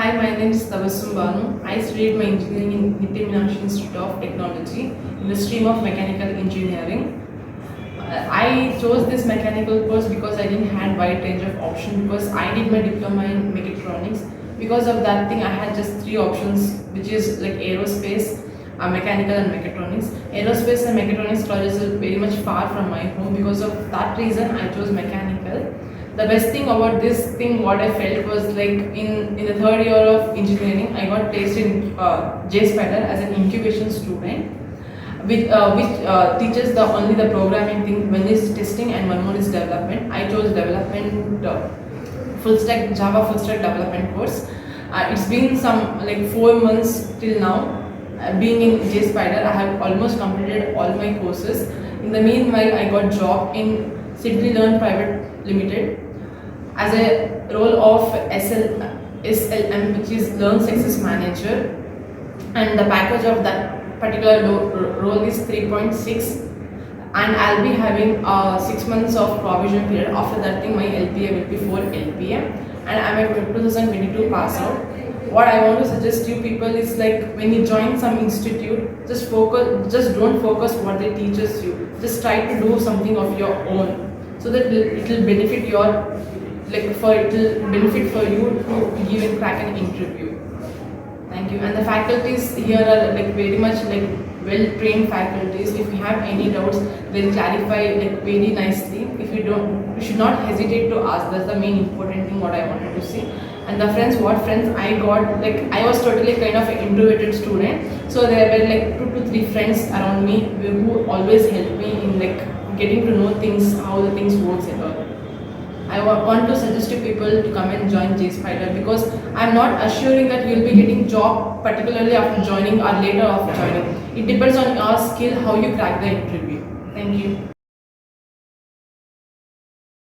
Hi, my name is TABASUM BANU. I studied my engineering in Nitya Institute of Technology in the stream of mechanical engineering. I chose this mechanical course because I didn't have wide range of options because I did my diploma in mechatronics. Because of that thing, I had just three options, which is like aerospace, mechanical and mechatronics. Aerospace and mechatronics colleges are very much far from my home. Because of that reason, I chose mechanical. The best thing about this thing, what I felt was like in the third year of engineering, I got placed in JSpiders as an incubation student, which teaches only the programming thing. One is testing and one more is development. I chose development, full stack Java full stack development course. It's been some like 4 months till now. Being in JSpiders, I have almost completed all my courses. In the meanwhile, I got job in Simply Learn Private Limited as a role of SLM, which is Learn Success Manager, and the package of that particular role is 3.6, and I'll be having 6 months of provision period. After that thing, my LPA will be 4 LPA, and I'm a 2022 pass out. What I want to suggest you people is like when you join some institute, just don't focus what they teaches you. Just try to do something of your own, so that it will benefit benefit for you to give and crack an interview. Thank you. And the faculties here are like very much like well-trained faculties. If you have any doubts, they'll clarify like very nicely. If you don't, you should not hesitate to ask. That's the main important thing what I wanted to say. And the friends, what friends I got, like I was totally kind of an introverted student, so there were like 2 to 3 friends around me who always helped me in like getting to know things, how the things works and all. I want to suggest to people to come and join JSpiders, because I'm not assuring that you'll be getting job particularly after joining or later after joining. It depends on your skill, how you crack the interview. Thank you.